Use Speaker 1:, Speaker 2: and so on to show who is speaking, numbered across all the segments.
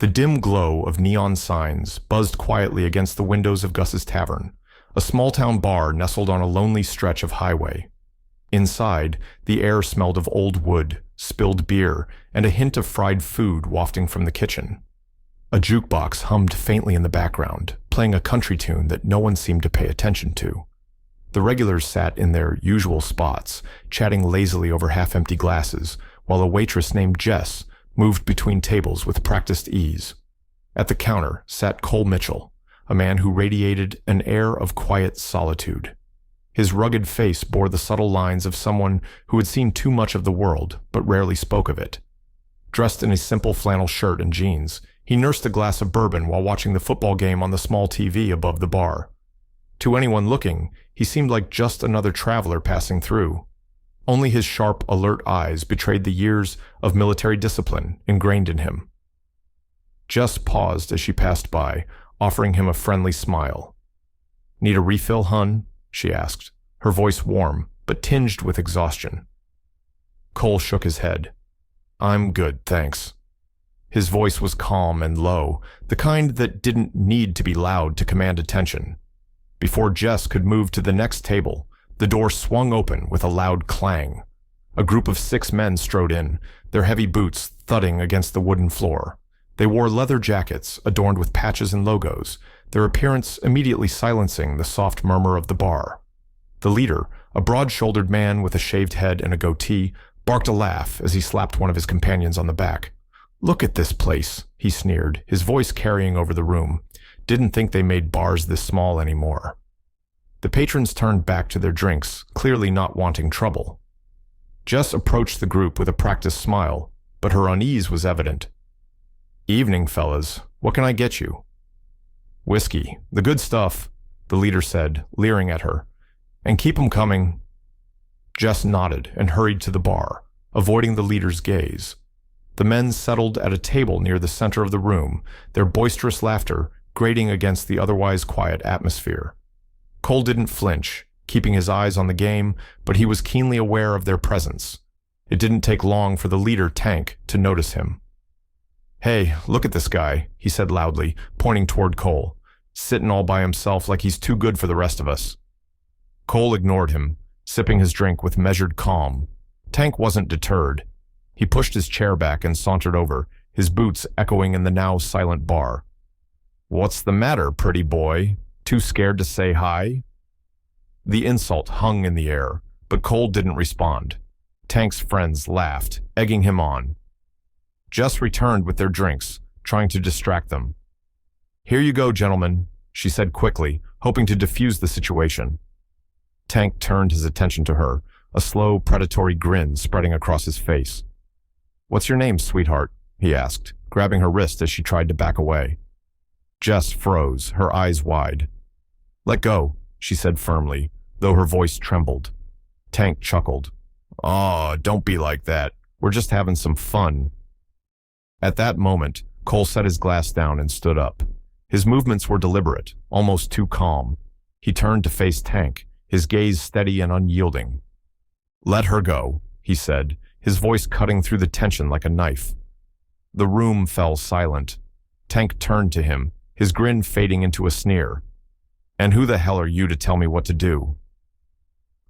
Speaker 1: The dim glow of neon signs buzzed quietly against the windows of Gus's Tavern, a small-town bar nestled on a lonely stretch of highway. Inside, the air smelled of old wood, spilled beer, and a hint of fried food wafting from the kitchen. A jukebox hummed faintly in the background, playing a country tune that no one seemed to pay attention to. The regulars sat in their usual spots, chatting lazily over half-empty glasses, while a waitress named Jess moved between tables with practiced ease. At the counter sat Cole Mitchell, a man who radiated an air of quiet solitude. His rugged face bore the subtle lines of someone who had seen too much of the world, but rarely spoke of it. Dressed in a simple flannel shirt and jeans, he nursed a glass of bourbon while watching the football game on the small TV above the bar. To anyone looking, he seemed like just another traveler passing through. Only his sharp, alert eyes betrayed the years of military discipline ingrained in him. Jess paused as she passed by, offering him a friendly smile. "Need a refill, hun?" she asked, her voice warm, but tinged with exhaustion. Cole shook his head. "I'm good, thanks." His voice was calm and low, the kind that didn't need to be loud to command attention. Before Jess could move to the next table, the door swung open with a loud clang. A group of 6 men strode in, their heavy boots thudding against the wooden floor. They wore leather jackets adorned with patches and logos, their appearance immediately silencing the soft murmur of the bar. The leader, a broad-shouldered man with a shaved head and a goatee, barked a laugh as he slapped one of his companions on the back. "Look at this place," he sneered, his voice carrying over the room. "Didn't think they made bars this small anymore." The patrons turned back to their drinks, clearly not wanting trouble. Jess approached the group with a practiced smile, but her unease was evident. "Evening, fellas. What can I get you?" "Whiskey. The good stuff," the leader said, leering at her. "And keep 'em coming." Jess nodded and hurried to the bar, avoiding the leader's gaze. The men settled at a table near the center of the room, their boisterous laughter grating against the otherwise quiet atmosphere. Cole didn't flinch, keeping his eyes on the game, but he was keenly aware of their presence. It didn't take long for the leader, Tank, to notice him. "Hey, look at this guy," he said loudly, pointing toward Cole, "sitting all by himself like he's too good for the rest of us." Cole ignored him, sipping his drink with measured calm. Tank wasn't deterred. He pushed his chair back and sauntered over, his boots echoing in the now silent bar. "What's the matter, pretty boy? Too scared to say hi?" The insult hung in the air, but Cole didn't respond. Tank's friends laughed, egging him on. Jess returned with their drinks, trying to distract them. "Here you go, gentlemen," she said quickly, hoping to diffuse the situation. Tank turned his attention to her, a slow, predatory grin spreading across his face. "What's your name, sweetheart?" he asked, grabbing her wrist as she tried to back away. Jess froze, her eyes wide. "Let go," she said firmly, though her voice trembled. Tank chuckled. "Aw, don't be like that. We're just having some fun." At that moment, Cole set his glass down and stood up. His movements were deliberate, almost too calm. He turned to face Tank, his gaze steady and unyielding. "Let her go," he said, his voice cutting through the tension like a knife. The room fell silent. Tank turned to him, his grin fading into a sneer. "And who the hell are you to tell me what to do?"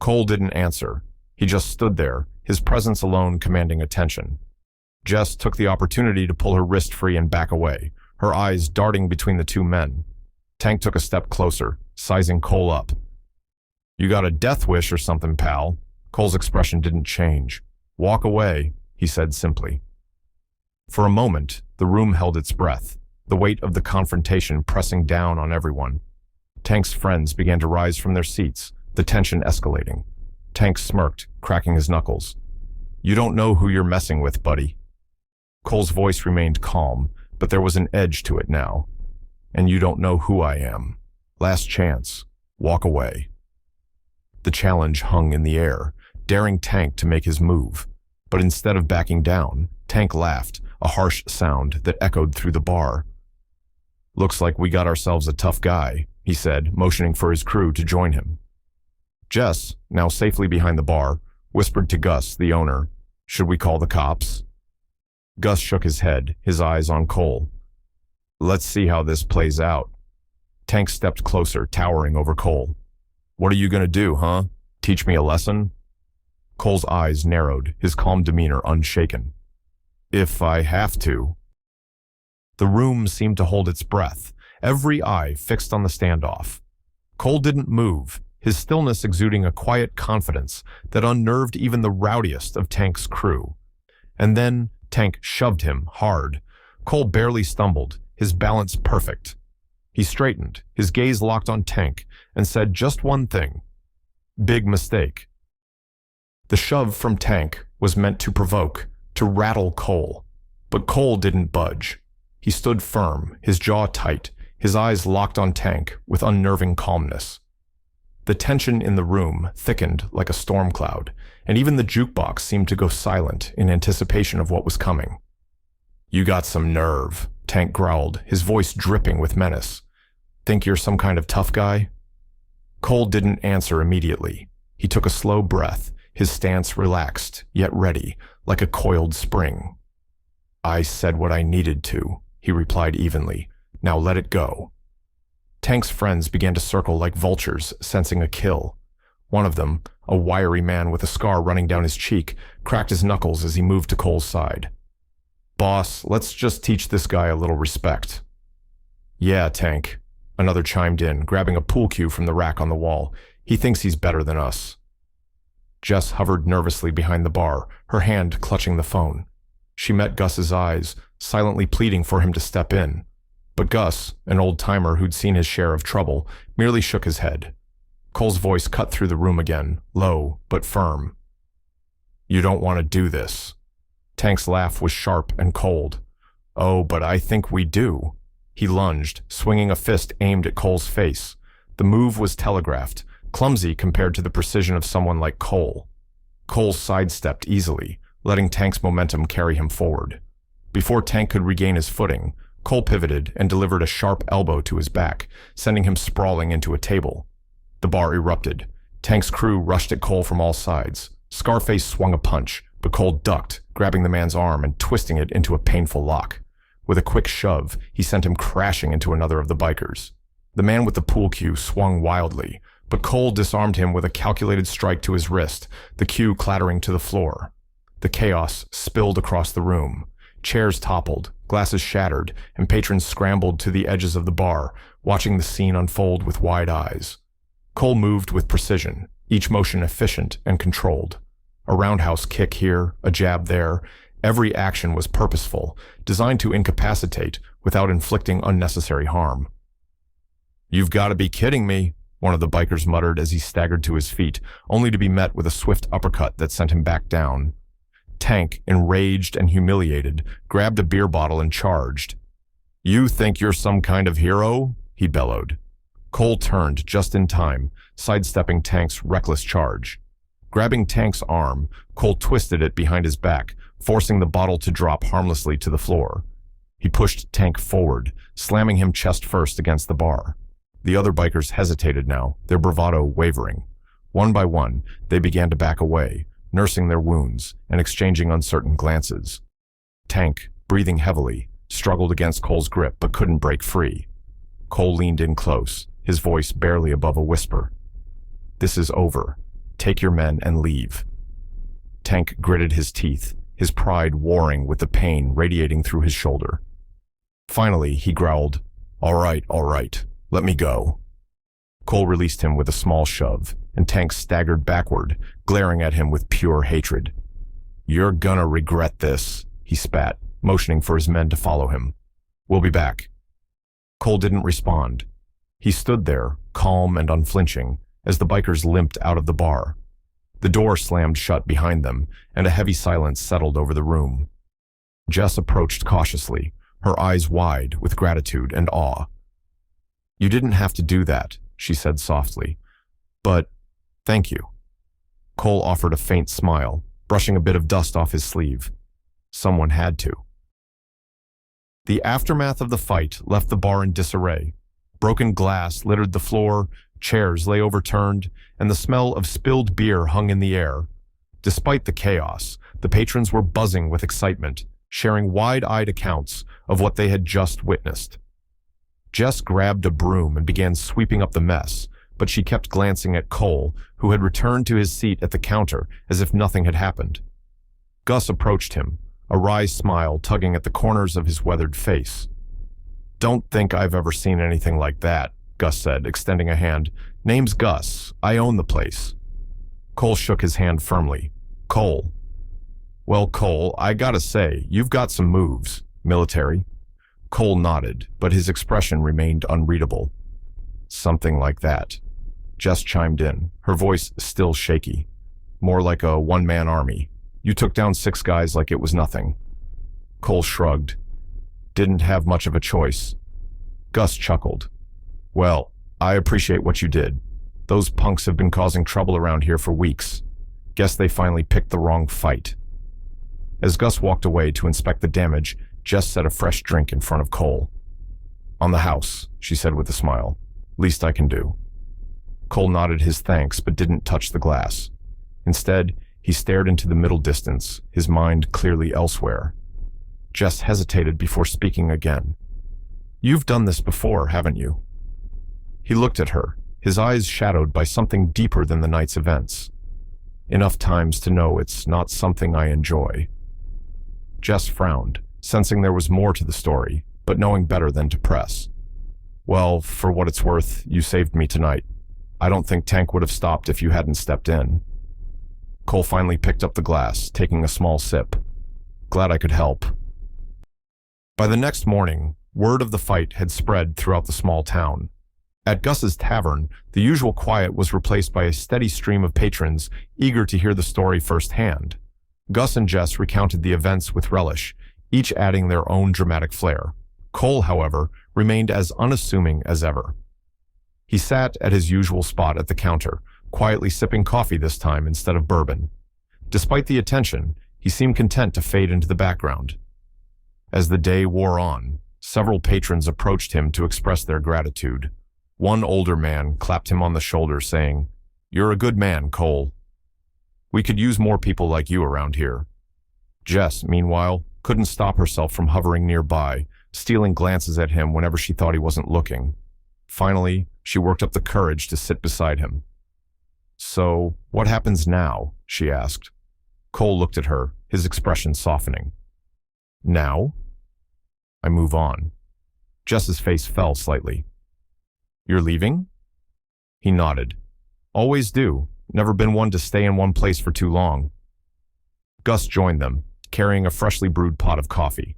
Speaker 1: Cole didn't answer. He just stood there, his presence alone commanding attention. Jess took the opportunity to pull her wrist free and back away, her eyes darting between the 2 men. Tank took a step closer, sizing Cole up. "You got a death wish or something, pal?" Cole's expression didn't change. "Walk away," he said simply. For a moment, the room held its breath, the weight of the confrontation pressing down on everyone. Tank's friends began to rise from their seats, the tension escalating. Tank smirked, cracking his knuckles. "You don't know who you're messing with, buddy." Cole's voice remained calm, but there was an edge to it now. "And you don't know who I am. Last chance. Walk away." The challenge hung in the air, daring Tank to make his move. But instead of backing down, Tank laughed, a harsh sound that echoed through the bar. "Looks like we got ourselves a tough guy," he said, motioning for his crew to join him. Jess, now safely behind the bar, whispered to Gus, the owner, "Should we call the cops?" Gus shook his head, his eyes on Cole. Let's see how this plays out. Tank stepped closer, towering over Cole. What are you gonna do, huh? Teach me a lesson? Cole's eyes narrowed, his calm demeanor unshaken. If I have to. The room seemed to hold its breath, every eye fixed on the standoff. Cole didn't move, his stillness exuding a quiet confidence that unnerved even the rowdiest of Tank's crew. And then Tank shoved him hard. Cole barely stumbled, his balance perfect. He straightened, his gaze locked on Tank, and said just one thing. Big mistake. The shove from Tank was meant to provoke, to rattle Cole. But Cole didn't budge. He stood firm, his jaw tight, his eyes locked on Tank with unnerving calmness. The tension in the room thickened like a storm cloud, and even the jukebox seemed to go silent in anticipation of what was coming. You got some nerve, Tank growled, his voice dripping with menace. Think you're some kind of tough guy? Cole didn't answer immediately. He took a slow breath, his stance relaxed, yet ready, like a coiled spring. I said what I needed to, he replied evenly. Now let it go. Tank's friends began to circle like vultures, sensing a kill. One of them, a wiry man with a scar running down his cheek, cracked his knuckles as he moved to Cole's side. Boss, let's just teach this guy a little respect. Yeah, Tank. Another chimed in, grabbing a pool cue from the rack on the wall. He thinks he's better than us. Jess hovered nervously behind the bar, her hand clutching the phone. She met Gus's eyes, silently pleading for him to step in. But Gus, an old-timer who'd seen his share of trouble, merely shook his head. Cole's voice cut through the room again, low but firm. You don't want to do this. Tank's laugh was sharp and cold. Oh, but I think we do. He lunged, swinging a fist aimed at Cole's face. The move was telegraphed, clumsy compared to the precision of someone like Cole. Cole sidestepped easily, letting Tank's momentum carry him forward. Before Tank could regain his footing, Cole pivoted and delivered a sharp elbow to his back, sending him sprawling into a table. The bar erupted. Tank's crew rushed at Cole from all sides. Scarface swung a punch, but Cole ducked, grabbing the man's arm and twisting it into a painful lock. With a quick shove, he sent him crashing into another of the bikers. The man with the pool cue swung wildly, but Cole disarmed him with a calculated strike to his wrist, the cue clattering to the floor. The chaos spilled across the room. Chairs toppled, glasses shattered, and patrons scrambled to the edges of the bar, watching the scene unfold with wide eyes. Cole moved with precision, each motion efficient and controlled. A roundhouse kick here, a jab there. Every action was purposeful, designed to incapacitate without inflicting unnecessary harm. You've got to be kidding me, one of the bikers muttered as he staggered to his feet, only to be met with a swift uppercut that sent him back down. Tank, enraged and humiliated, grabbed a beer bottle and charged. You think you're some kind of hero? He bellowed. Cole turned just in time, sidestepping Tank's reckless charge. Grabbing Tank's arm, Cole twisted it behind his back, forcing the bottle to drop harmlessly to the floor. He pushed Tank forward, slamming him chest first against the bar. The other bikers hesitated now, their bravado wavering. One by one, they began to back away, nursing their wounds and exchanging uncertain glances. Tank, breathing heavily, struggled against Cole's grip but couldn't break free. Cole leaned in close, his voice barely above a whisper. This is over. Take your men and leave. Tank gritted his teeth, his pride warring with the pain radiating through his shoulder. Finally, he growled, all right, let me go. Cole released him with a small shove, and Tank staggered backward, glaring at him with pure hatred. You're gonna regret this, he spat, motioning for his men to follow him. We'll be back. Cole didn't respond. He stood there, calm and unflinching, as the bikers limped out of the bar. The door slammed shut behind them, and a heavy silence settled over the room. Jess approached cautiously, her eyes wide with gratitude and awe. You didn't have to do that, she said softly. But, thank you. Cole offered a faint smile, brushing a bit of dust off his sleeve. Someone had to. The aftermath of the fight left the bar in disarray. Broken glass littered the floor, chairs lay overturned, and the smell of spilled beer hung in the air. Despite the chaos, the patrons were buzzing with excitement, sharing wide-eyed accounts of what they had just witnessed. Jess grabbed a broom and began sweeping up the mess, but she kept glancing at Cole, who had returned to his seat at the counter as if nothing had happened. Gus approached him, a wry smile tugging at the corners of his weathered face. "Don't think I've ever seen anything like that," Gus said, extending a hand. "Name's Gus. I own the place." Cole shook his hand firmly. "Cole." "Well, Cole, I gotta say, you've got some moves. Military?" Cole nodded, but his expression remained unreadable. "Something like that." Jess chimed in, her voice still shaky. "More like a one-man army. You took down 6 guys like it was nothing." Cole shrugged. "Didn't have much of a choice." Gus chuckled. "Well, I appreciate what you did. Those punks have been causing trouble around here for weeks. Guess they finally picked the wrong fight." As Gus walked away to inspect the damage, Jess set a fresh drink in front of Cole. "On the house," she said with a smile. "Least I can do." Cole nodded his thanks but didn't touch the glass. Instead, he stared into the middle distance, his mind clearly elsewhere. Jess hesitated before speaking again. "You've done this before, haven't you?" He looked at her, his eyes shadowed by something deeper than the night's events. "Enough times to know it's not something I enjoy." Jess frowned, sensing there was more to the story, but knowing better than to press. "Well, for what it's worth, you saved me tonight. I don't think Tank would have stopped if you hadn't stepped in." Cole finally picked up the glass, taking a small sip. "Glad I could help." By the next morning, word of the fight had spread throughout the small town. At Gus's tavern, the usual quiet was replaced by a steady stream of patrons eager to hear the story firsthand. Gus and Jess recounted the events with relish, each adding their own dramatic flair. Cole, however, remained as unassuming as ever. He sat at his usual spot at the counter, quietly sipping coffee this time instead of bourbon. Despite the attention, he seemed content to fade into the background. As the day wore on, several patrons approached him to express their gratitude. One older man clapped him on the shoulder, saying, "You're a good man, Cole. We could use more people like you around here." Jess, meanwhile, couldn't stop herself from hovering nearby, stealing glances at him whenever she thought he wasn't looking. Finally, she worked up the courage to sit beside him. "So, what happens now?" she asked. Cole looked at her, his expression softening. "Now?" "I move on." Jess's face fell slightly. "You're leaving?" He nodded. "Always do. Never been one to stay in one place for too long." Gus joined them, carrying a freshly brewed pot of coffee.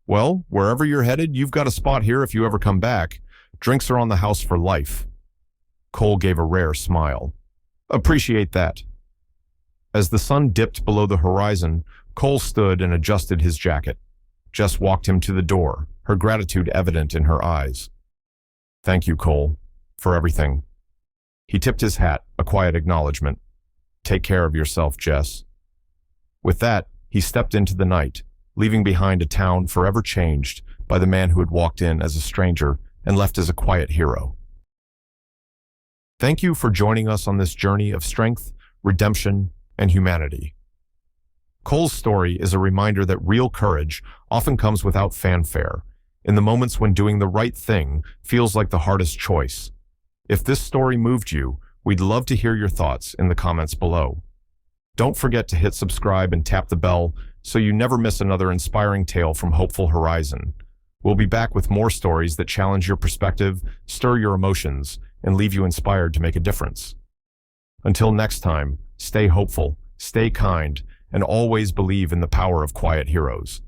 Speaker 1: "Well, wherever you're headed, you've got a spot here if you ever come back. Drinks are on the house for life." Cole gave a rare smile. "Appreciate that." As the sun dipped below the horizon, Cole stood and adjusted his jacket. Jess walked him to the door, her gratitude evident in her eyes. "Thank you, Cole, for everything." He tipped his hat, a quiet acknowledgement. "Take care of yourself, Jess." With that, he stepped into the night, leaving behind a town forever changed by the man who had walked in as a stranger and left as a quiet hero. Thank you for joining us on this journey of strength, redemption, and humanity. Cole's story is a reminder that real courage often comes without fanfare, in the moments when doing the right thing feels like the hardest choice. If this story moved you, we'd love to hear your thoughts in the comments below. Don't forget to hit subscribe and tap the bell so you never miss another inspiring tale from Hopeful Horizon. We'll be back with more stories that challenge your perspective, stir your emotions, and leave you inspired to make a difference. Until next time, stay hopeful, stay kind, and always believe in the power of quiet heroes.